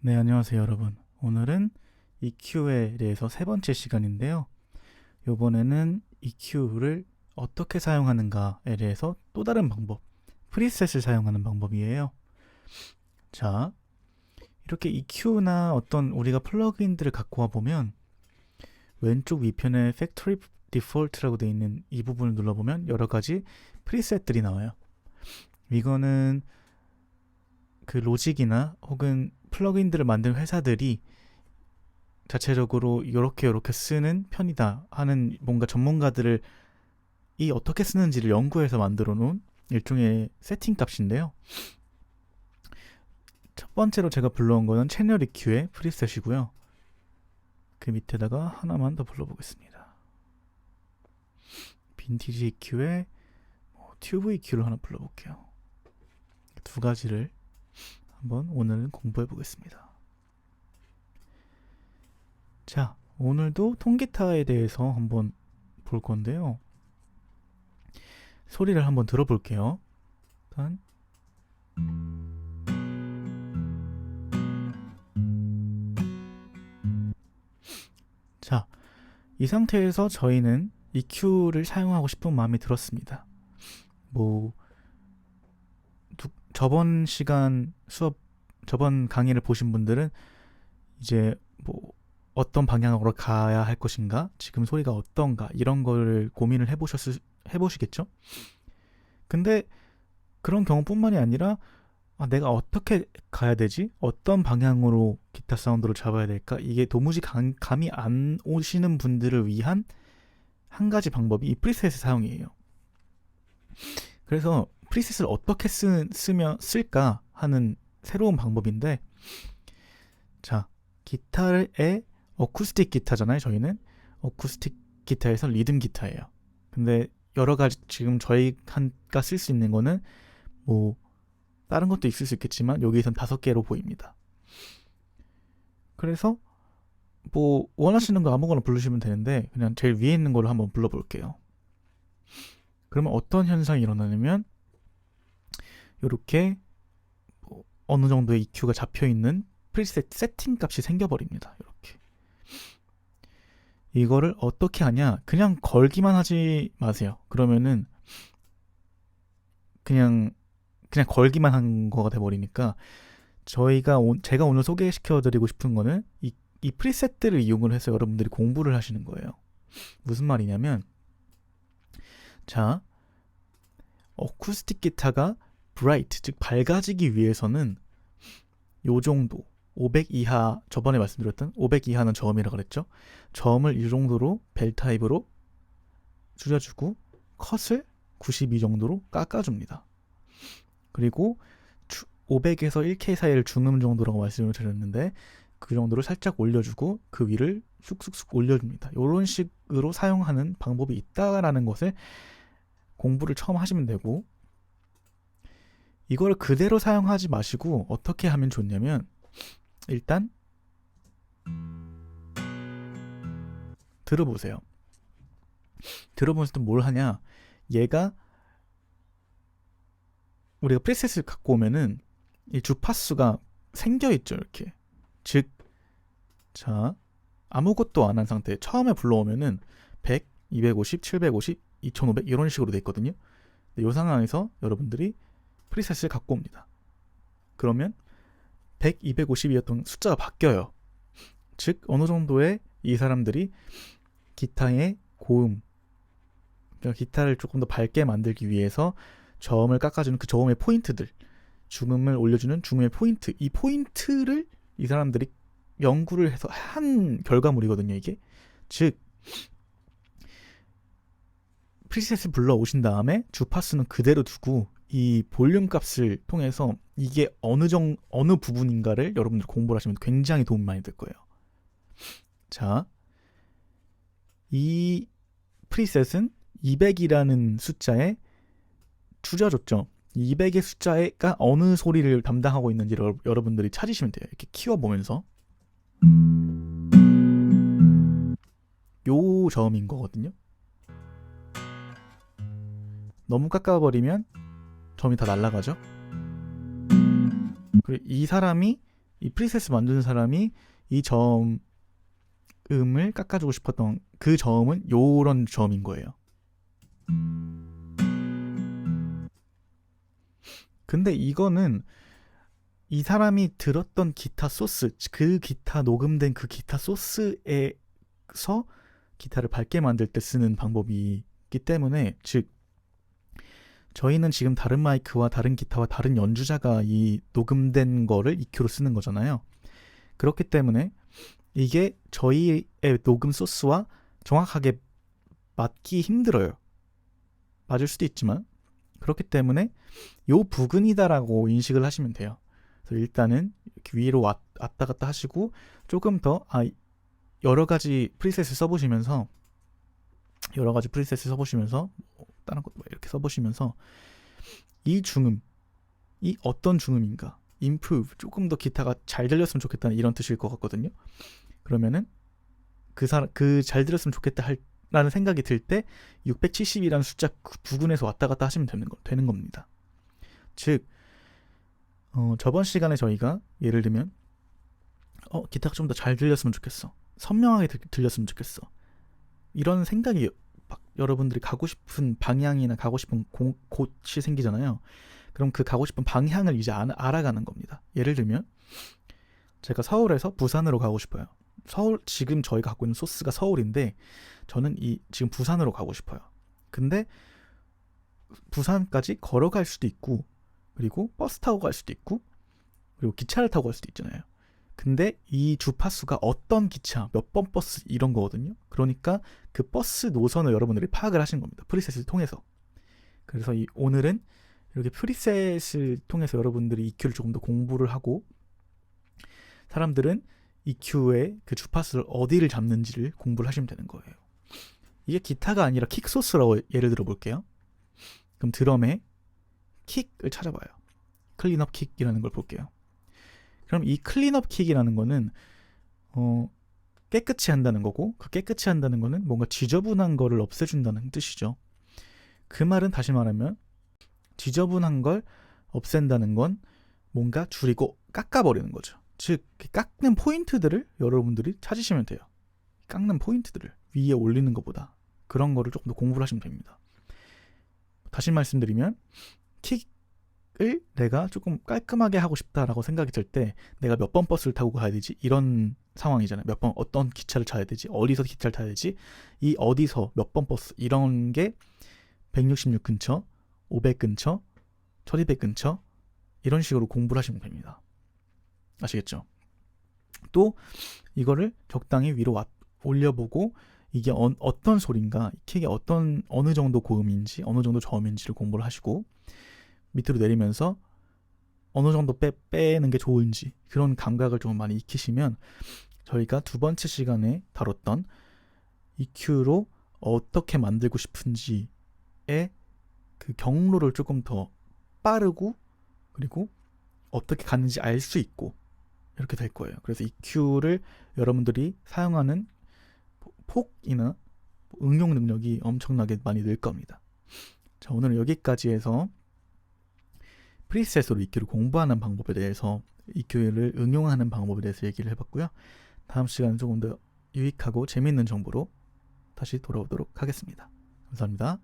네, 안녕하세요, 여러분. 오늘은 EQ에 대해서 세 번째 시간인데요. 이번에는 EQ를 어떻게 사용하는가에 대해서 또 다른 방법, 프리셋을 사용하는 방법이에요. 자, 이렇게 EQ나 어떤 우리가 플러그인들을 갖고 와 보면 왼쪽 위편에 Factory Default라고 되어 있는 이 부분을 눌러보면 여러 가지 프리셋들이 나와요. 이거는 그 로직이나 혹은 플러그인들을 만든 회사들이 자체적으로 이렇게 쓰는 편이다 하는 뭔가 전문가들을 이 어떻게 쓰는지를 연구해서 만들어 놓은 일종의 세팅 값인데요. 첫 번째로 제가 불러온 거는 채널 EQ의 프리셋이고요. 그 밑에다가 하나만 더 불러보겠습니다. 빈티지 EQ의 튜브 EQ를 하나 불러볼게요. 두 가지를 한번 오늘은 공부해 보겠습니다. 자, 오늘도 통기타에 대해서 한번 볼 건데요. 소리를 한번 들어볼게요. 일단 자, 이 상태에서 저희는 EQ를 사용하고 싶은 마음이 들었습니다. 저번 시간 수업, 저번 강의를 보신 분들은 이제 어떤 방향으로 가야 할 것인가, 지금 소리가 어떤가, 이런 거를 고민을 해보시겠죠? 근데 그런 경우뿐만이 아니라 내가 어떻게 가야 되지? 어떤 방향으로 기타 사운드를 잡아야 될까? 이게 도무지 감이 안 오시는 분들을 위한 한 가지 방법이 이 프리셋의 사용이에요. 그래서 프리셋을 어떻게 쓸까 하는 새로운 방법인데, 자, 기타의 어쿠스틱 기타잖아요. 저희는 어쿠스틱 기타에서 리듬 기타예요. 근데 여러 가지 지금 저희가 쓸 수 있는 거는 다른 것도 있을 수 있겠지만 여기선 5개로 보입니다. 그래서 원하시는 거 아무거나 부르시면 되는데 그냥 제일 위에 있는 걸로 한번 불러볼게요. 그러면 어떤 현상이 일어나냐면 이렇게 어느 정도의 EQ가 잡혀있는 프리셋 세팅 값이 생겨버립니다. 이렇게. 이거를 어떻게 하냐? 그냥 걸기만 하지 마세요. 그러면은 그냥 걸기만 한 거가 돼버리니까 제가 오늘 소개시켜드리고 싶은 거는 이 프리셋들을 이용을 해서 여러분들이 공부를 하시는 거예요. 무슨 말이냐면, 자, 어쿠스틱 기타가 브라이트, 즉 밝아지기 위해서는 요 정도 500 이하, 저번에 말씀드렸던 500 이하는 저음이라 그랬죠. 저음을 이 정도로 벨 타입으로 줄여주고 컷을 92 정도로 깎아줍니다. 그리고 500에서 1K 사이를 중음 정도라고 말씀을 드렸는데 그 정도를 살짝 올려주고 그 위를 쑥쑥쑥 올려줍니다. 이런 식으로 사용하는 방법이 있다라는 것을 공부를 처음 하시면 되고, 이걸 그대로 사용하지 마시고 어떻게 하면 좋냐면, 일단 들어보세요. 들어보면서 또 뭘 하냐, 얘가 우리가 프리셋을 갖고 오면은 이 주파수가 생겨있죠. 이렇게. 즉, 자, 아무것도 안 한 상태 처음에 불러오면은 100, 250, 750, 2500 이런 식으로 돼 있거든요. 이 상황에서 여러분들이 프리셋을 갖고 옵니다. 그러면 100, 250이었던 숫자가 바뀌어요. 즉 어느 정도의 이 사람들이 기타의 고음, 그러니까 기타를 조금 더 밝게 만들기 위해서 저음을 깎아주는 그 저음의 포인트들, 중음을 올려주는 중음의 포인트, 이 포인트를 이 사람들이 연구를 해서 한 결과물이거든요. 이게 즉 프리셋을 불러오신 다음에 주파수는 그대로 두고 이 볼륨 값을 통해서 이게 어느 부분인가를 여러분들 공부를 하시면 굉장히 도움이 많이 될 거예요. 자, 이 프리셋은 200이라는 숫자에 줄여줬죠. 200의 숫자가 어느 소리를 담당하고 있는지를 여러분들이 찾으시면 돼요. 이렇게 키워보면서 요 저음인 거거든요. 너무 깎아버리면 점이 다 날아가죠. 그리고 이 사람이 이 프리셋을 만드는 사람이 이 저음을 깎아주고 싶었던 그 저음은 요런 저음인 거예요. 근데 이거는 이 사람이 들었던 기타 소스, 그 기타 녹음된 그 기타 소스에서 기타를 밝게 만들 때 쓰는 방법이기 때문에, 즉 저희는 지금 다른 마이크와 다른 기타와 다른 연주자가 이 녹음된 거를 EQ로 쓰는 거잖아요. 그렇기 때문에 이게 저희의 녹음 소스와 정확하게 맞기 힘들어요. 맞을 수도 있지만, 그렇기 때문에 요 부근이다라고 인식을 하시면 돼요. 그래서 일단은 이렇게 위로 왔다 갔다 하시고 조금 더 여러 가지 프리셋을 써보시면서 다른 것도 이렇게 써보시면서 이 중음이 어떤 중음인가, improve, 조금 더 기타가 잘 들렸으면 좋겠다는 이런 뜻일 것 같거든요. 그러면은 그 잘 들렸으면 좋겠다 라는 생각이 들 때 670이라는 숫자 부근에서 왔다 갔다 하시면 되는 겁니다. 즉 저번 시간에 저희가 예를 들면 기타가 좀 더 잘 들렸으면 좋겠어, 선명하게 들렸으면 좋겠어, 이런 생각이 막 여러분들이 가고 싶은 방향이나 가고 싶은 곳이 생기잖아요. 그럼 그 가고 싶은 방향을 이제 알아가는 겁니다. 예를 들면 제가 서울에서 부산으로 가고 싶어요. 지금 저희가 갖고 있는 소스가 서울인데 저는 지금 부산으로 가고 싶어요. 근데 부산까지 걸어갈 수도 있고, 그리고 버스 타고 갈 수도 있고, 그리고 기차를 타고 갈 수도 있잖아요. 근데 이 주파수가 어떤 기차, 몇 번 버스 이런 거거든요. 그러니까 그 버스 노선을 여러분들이 파악을 하신 겁니다. 프리셋을 통해서. 그래서 오늘은 이렇게 프리셋을 통해서 여러분들이 EQ를 조금 더 공부를 하고, 사람들은 EQ의 그 주파수를 어디를 잡는지를 공부를 하시면 되는 거예요. 이게 기타가 아니라 킥 소스라고 예를 들어 볼게요. 그럼 드럼에 킥을 찾아봐요. 클린업 킥이라는 걸 볼게요. 그럼 이 클린업 킥이라는 거는 깨끗이 한다는 거고, 그 깨끗이 한다는 거는 뭔가 지저분한 거를 없애준다는 뜻이죠. 그 말은 다시 말하면 지저분한 걸 없앤다는 건 뭔가 줄이고 깎아버리는 거죠. 즉 깎는 포인트들을 여러분들이 찾으시면 돼요. 깎는 포인트들을 위에 올리는 것보다 그런 거를 조금 더 공부를 하시면 됩니다. 다시 말씀드리면 킥을 내가 조금 깔끔하게 하고 싶다라고 생각이 들 때 내가 몇 번 버스를 타고 가야 되지, 이런 상황이잖아요. 몇 번 어떤 기차를 타야 되지, 어디서 기차를 타야 되지, 이 어디서 몇 번 버스, 이런 게 166 근처, 500 근처, 1200 근처, 이런 식으로 공부를 하시면 됩니다. 아시겠죠? 또 이거를 적당히 위로 올려보고 이게 어떤 소리인가, 킥이 어느 정도 고음인지 어느 정도 저음인지를 공부를 하시고, 밑으로 내리면서 어느 정도 빼는 게 좋은지 그런 감각을 좀 많이 익히시면 저희가 두 번째 시간에 다뤘던 EQ로 어떻게 만들고 싶은지의 그 경로를 조금 더 빠르고, 그리고 어떻게 가는지 알 수 있고, 이렇게 될 거예요. 그래서 EQ를 여러분들이 사용하는 폭이나 응용 능력이 엄청나게 많이 늘 겁니다. 자, 오늘은 여기까지 해서 프리셋으로 EQ를 공부하는 방법에 대해서, EQ를 응용하는 방법에 대해서 얘기를 해봤고요. 다음 시간은 조금 더 유익하고 재미있는 정보로 다시 돌아오도록 하겠습니다. 감사합니다.